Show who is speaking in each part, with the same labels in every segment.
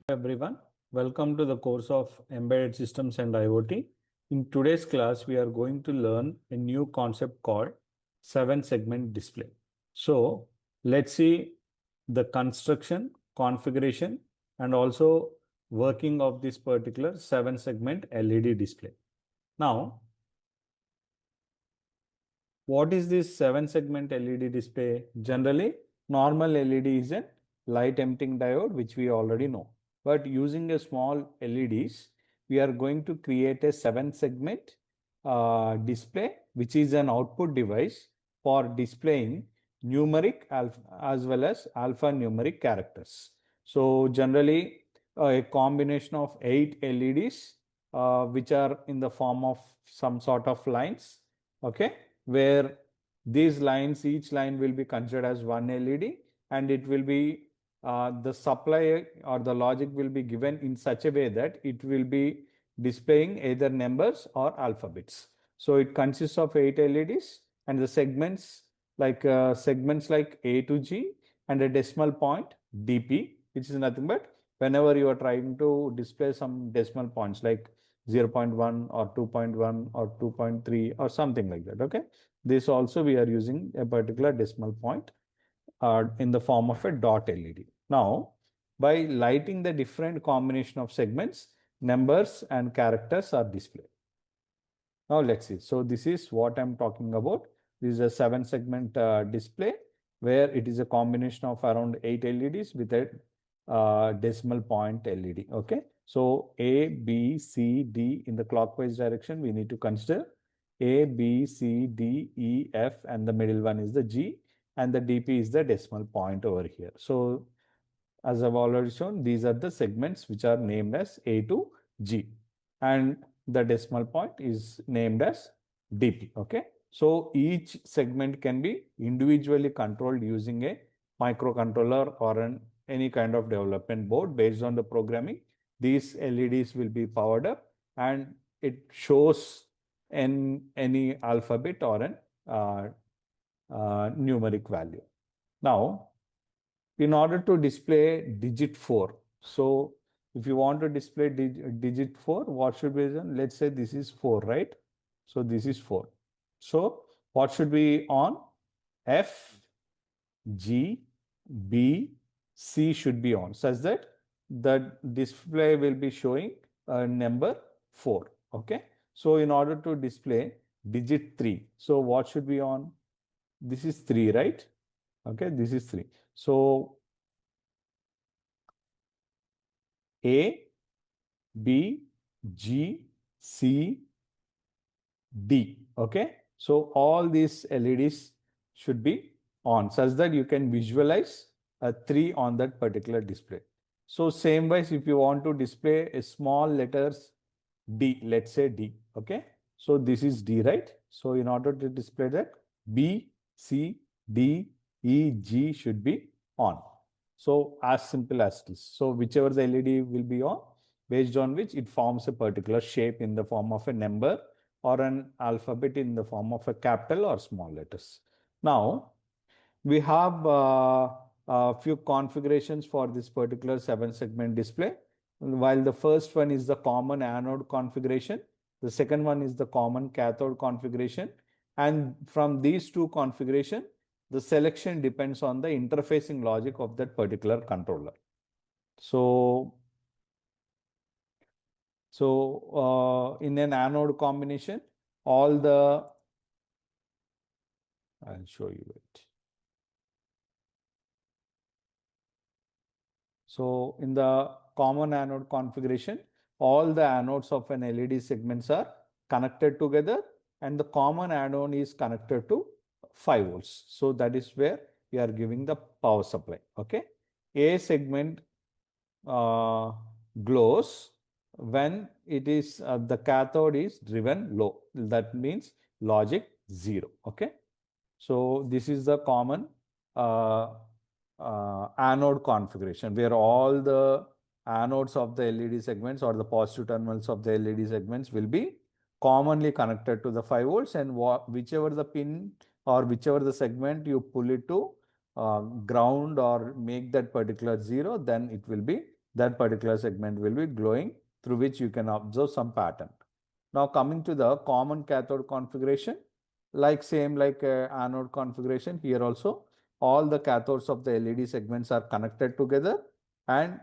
Speaker 1: Everyone, welcome to the course of Embedded Systems and IoT. In today's class, we are going to learn a new concept called 7-segment display. So let's see the construction, configuration, and also working of this particular 7-segment LED display. Now, what is this 7-segment LED display? Generally, normal LED is a light emitting diode, which we already know. But using a small LEDs, we are going to create a 7-segment display, which is an output device for displaying numeric as well as alphanumeric characters. So generally, a combination of 8 LEDs, which are in the form of some sort of lines, okay, where these lines, each line will be considered as one LED, and it will be the supply or the logic will be given in such a way that it will be displaying either numbers or alphabets. So it consists of 8 LEDs, and the segments like A to G and a decimal point DP, which is nothing but whenever you are trying to display some decimal points like 0.1 or 2.1 or 2.3 or something like that. Okay, this also we are using a particular decimal point in the form of a dot LED. Now, by lighting the different combination of segments, numbers and characters are displayed. Now let's see. So this is what I'm talking about. This is a 7-segment display where it is a combination of around 8 LEDs with a decimal point LED. Okay. So A, B, C, D in the clockwise direction, we need to consider A, B, C, D, E, F, and the middle one is the G, and the DP is the decimal point over here. So as I've already shown, these are the segments which are named as A to G, and the decimal point is named as DP. Okay. So each segment can be individually controlled using a microcontroller or any kind of development board. Based on the programming, these LEDs will be powered up and it shows any alphabet or an numeric value. Now, in order to display digit 4, so if you want to display digit 4, what should be done? Let's say this is 4, right? So this is 4. So what should be on? F, G, B, C should be on, such that the display will be showing a number 4. Okay. So in order to display digit 3, so what should be on? This is 3, right? Okay, this is 3. So A, B, G, C, D. Okay. So all these LEDs should be on such that you can visualize a 3 on that particular display. So same wise, if you want to display a small letters D, let's say D. Okay. So this is D, right? So in order to display that, B, C, D, E, G should be on. So as simple as this. So whichever the LED will be on, based on which it forms a particular shape in the form of a number or an alphabet in the form of a capital or small letters. Now, we have a few configurations for this particular 7-segment display. While the first one is the common anode configuration, the second one is the common cathode configuration. And from these two configurations, the selection depends on the interfacing logic of that particular controller. So in an anode combination, all the, I'll show you it. So in the common anode configuration, all the anodes of an LED segments are connected together and the common anode is connected to 5 volts. So that is where we are giving the power supply. Okay. A segment glows when it is the cathode is driven low. That means logic 0. Okay. So this is the common anode configuration where all the anodes of the LED segments or the positive terminals of the LED segments will be commonly connected to the 5 volts, and whichever the pin or whichever the segment you pull it to ground or make that particular 0, then it will be that particular segment will be glowing, through which you can observe some pattern. Now coming to the common cathode configuration, like same like anode configuration, here also all the cathodes of the LED segments are connected together, and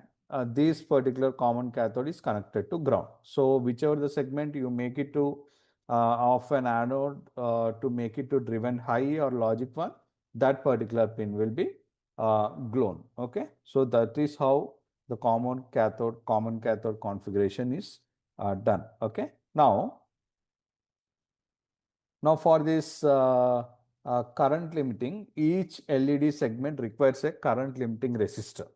Speaker 1: this particular common cathode is connected to ground. So whichever the segment you make it to of an anode to make it to driven high or logic 1, that particular pin will be glown. Okay, so that is how the common cathode configuration is done. Okay, now for this current limiting, each LED segment requires a current limiting resistor.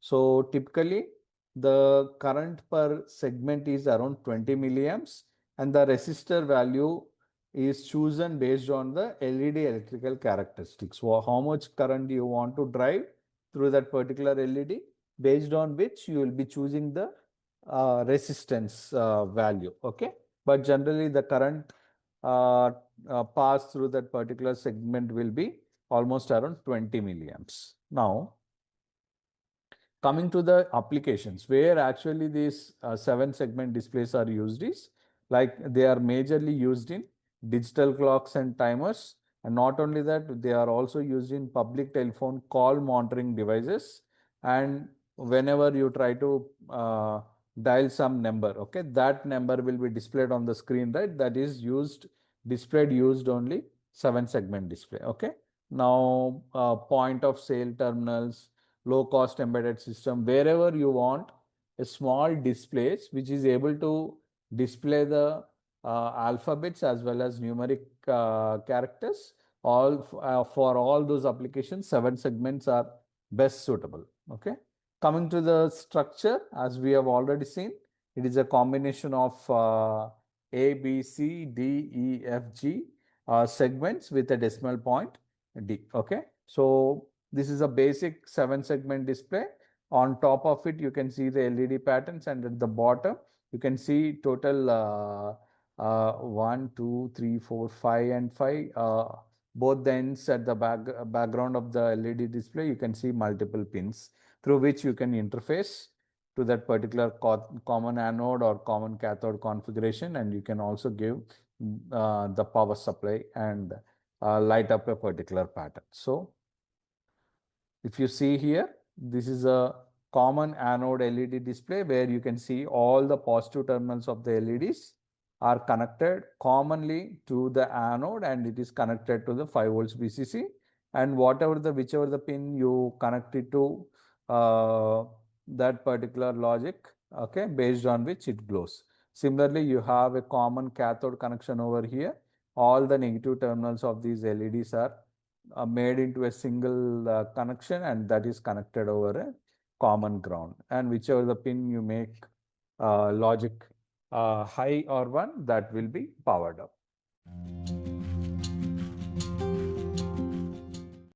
Speaker 1: So typically the current per segment is around 20 milliamps, and the resistor value is chosen based on the LED electrical characteristics. So how much current you want to drive through that particular LED, based on which you will be choosing the resistance value. Okay, but generally the current pass through that particular segment will be almost around 20 milliamps. Now coming to the applications where actually these 7-segment displays are used is, like, they are majorly used in digital clocks and timers, and not only that, they are also used in public telephone call monitoring devices, and whenever you try to dial some number, okay, that number will be displayed on the screen, right? That is used only 7-segment display. Okay, now point of sale terminals, low cost embedded system, wherever you want a small displays which is able to display the alphabets as well as numeric characters, for all those applications 7 segments are best suitable. Okay, coming to the structure, as we have already seen, it is a combination of A, B, C, D, E, F, G segments with a decimal point D. Okay, so this is a basic 7-segment display. On top of it, you can see the LED patterns, and at the bottom, you can see total 1, 2, 3, 4, 5, and 5. Both the ends at the background of the LED display, you can see multiple pins through which you can interface to that particular common anode or common cathode configuration, and you can also give the power supply and light up a particular pattern. So if you see here, this is a common anode LED display where you can see all the positive terminals of the LEDs are connected commonly to the anode, and it is connected to the 5 volts VCC, and whichever the pin you connect it to that particular logic, okay, based on which it glows. Similarly, you have a common cathode connection over here. All the negative terminals of these LEDs are made into a single connection, and that is connected over a common ground, and whichever the pin you make logic high or 1, that will be powered up.